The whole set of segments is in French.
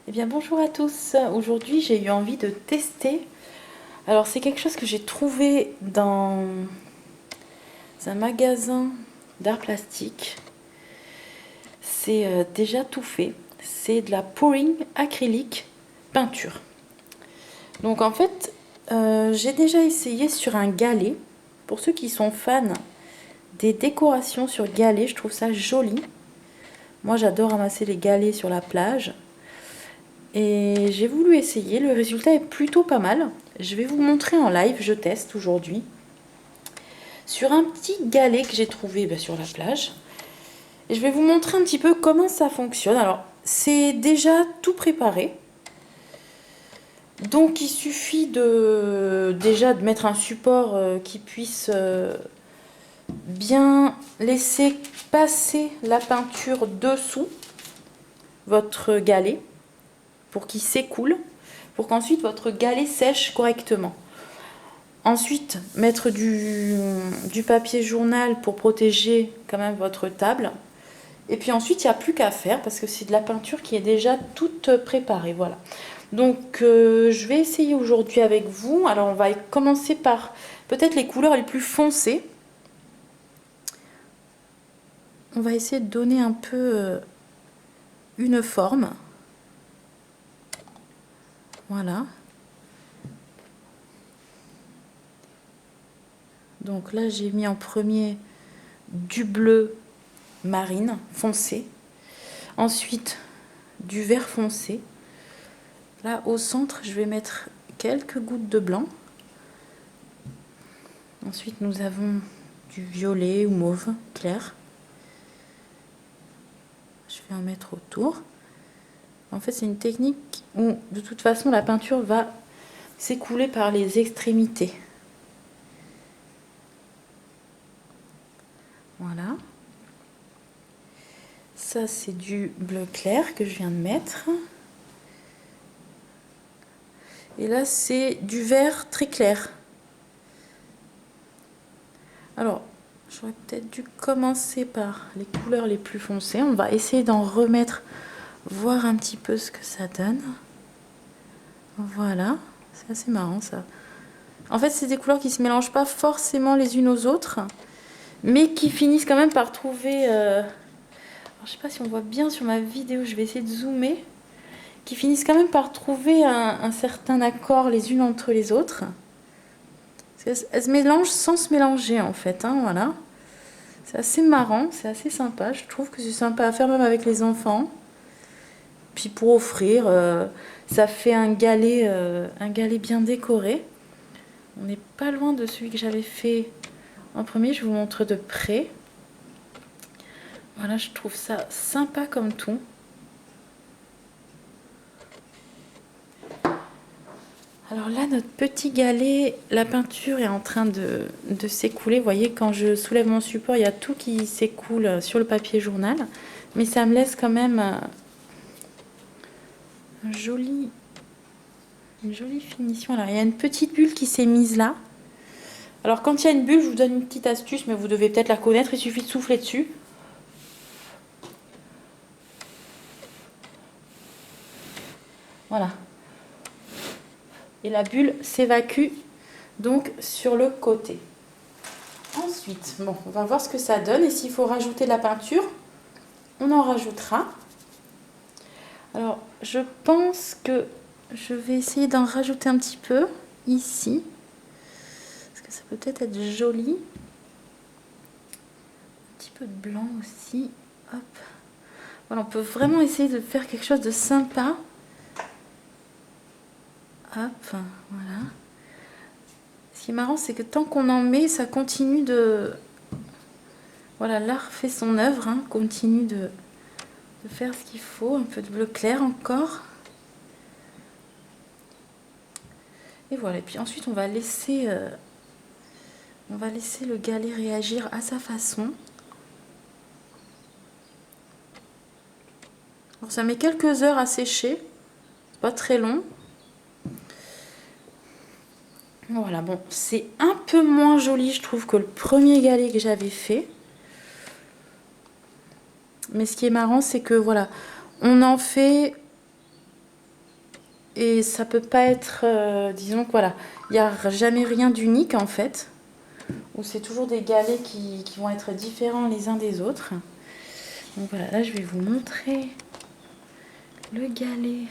Eh bien bonjour à tous, aujourd'hui j'ai eu envie de tester. Alors c'est quelque chose que j'ai trouvé dans un magasin d'art plastique. C'est déjà tout fait, c'est de la pouring acrylique peinture. Donc en fait j'ai déjà essayé sur un galet. Pour ceux qui sont fans des décorations sur galet, je trouve ça joli. Moi j'adore ramasser les galets sur la plage. Et j'ai voulu essayer, le résultat est plutôt pas mal. Je vais vous montrer en live, je teste aujourd'hui. Sur un petit galet que j'ai trouvé sur la plage. Et je vais vous montrer un petit peu comment ça fonctionne. Alors, c'est déjà tout préparé. Donc, il suffit déjà de mettre un support qui puisse bien laisser passer la peinture dessous votre galet pour qu'il s'écoule, pour qu'ensuite votre galet sèche correctement. Ensuite, mettre du papier journal pour protéger quand même votre table. Et puis ensuite, il n'y a plus qu'à faire parce que c'est de la peinture qui est déjà toute préparée. Voilà. Donc, je vais essayer aujourd'hui avec vous. Alors, on va commencer par peut-être les couleurs les plus foncées. On va essayer de donner un peu une forme. Voilà. Donc là, j'ai mis en premier du bleu marine foncé. Ensuite, du vert foncé. Là, au centre, je vais mettre quelques gouttes de blanc. Ensuite, nous avons du violet ou mauve clair. Je vais en mettre autour. En fait, c'est une technique où, de toute façon, la peinture va s'écouler par les extrémités. Voilà. Ça, c'est du bleu clair que je viens de mettre. Et là, c'est du vert très clair. Alors, j'aurais peut-être dû commencer par les couleurs les plus foncées. On va essayer d'en remettre, voir un petit peu ce que ça donne. Voilà, c'est assez marrant ça. En fait, c'est des couleurs qui ne se mélangent pas forcément les unes aux autres, mais qui finissent quand même par trouver... Alors, je ne sais pas si on voit bien sur ma vidéo, je vais essayer de zoomer. Qui finissent quand même par trouver un certain accord les unes entre les autres. Elles se mélangent sans se mélanger en fait, hein, voilà. C'est assez marrant, c'est assez sympa. Je trouve que c'est sympa à faire même avec les enfants. Puis pour offrir, ça fait un galet bien décoré. On n'est pas loin de celui que j'avais fait en premier. Je vous montre de près. Voilà, je trouve ça sympa comme tout. Alors là, notre petit galet, la peinture est en train de s'écouler. Vous voyez, quand je soulève mon support, il y a tout qui s'écoule sur le papier journal. Mais ça me laisse quand même une jolie finition. Alors, il y a une petite bulle qui s'est mise là. Alors, quand il y a une bulle, je vous donne une petite astuce, mais vous devez peut-être la connaître. Il suffit de souffler dessus. Voilà. Et la bulle s'évacue donc sur le côté. Ensuite, bon, on va voir ce que ça donne et s'il faut rajouter de la peinture, on en rajoutera. Alors, je pense que je vais essayer d'en rajouter un petit peu ici, parce que ça peut peut-être être joli. Un petit peu de blanc aussi. Hop. Voilà, on peut vraiment essayer de faire quelque chose de sympa. Hop, voilà. Ce qui est marrant, c'est que tant qu'on en met, ça continue de... Voilà, l'art fait son œuvre, hein, continue de faire ce qu'il faut. Un peu de bleu clair encore. Et voilà, et puis ensuite on va laisser le galet réagir à sa façon. Alors ça met quelques heures à sécher, c'est pas très long. Voilà, bon, c'est un peu moins joli, je trouve, que le premier galet que j'avais fait. Mais ce qui est marrant, c'est que voilà, on en fait et ça peut pas être, disons que voilà, il n'y a jamais rien d'unique en fait, où c'est toujours des galets qui vont être différents les uns des autres. Donc voilà, là je vais vous montrer le galet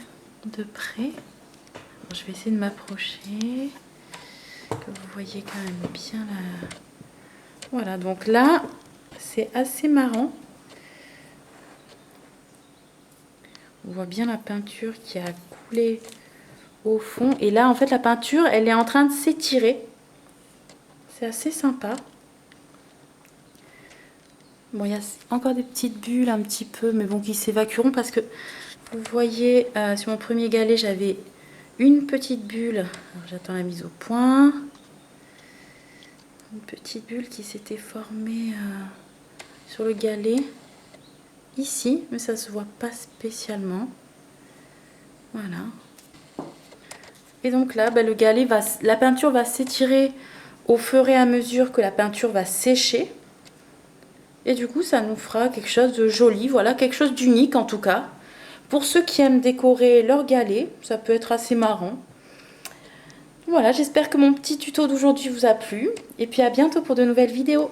de près. Alors, je vais essayer de m'approcher, que vous voyez quand même bien la... Voilà, donc là, c'est assez marrant. On voit bien la peinture qui a coulé au fond. Et là, en fait, la peinture, elle est en train de s'étirer. C'est assez sympa. Bon, il y a encore des petites bulles un petit peu, mais bon, qui s'évacueront parce que vous voyez, sur mon premier galet, j'avais une petite bulle. J'attends la mise au point. Une petite bulle qui s'était formée sur le galet. Ici, mais ça se voit pas spécialement. Voilà. Et donc là, bah, le galet va, la peinture va s'étirer au fur et à mesure que la peinture va sécher. Et du coup, ça nous fera quelque chose de joli, voilà, quelque chose d'unique en tout cas. Pour ceux qui aiment décorer leur galet, ça peut être assez marrant. Voilà, j'espère que mon petit tuto d'aujourd'hui vous a plu. Et puis à bientôt pour de nouvelles vidéos.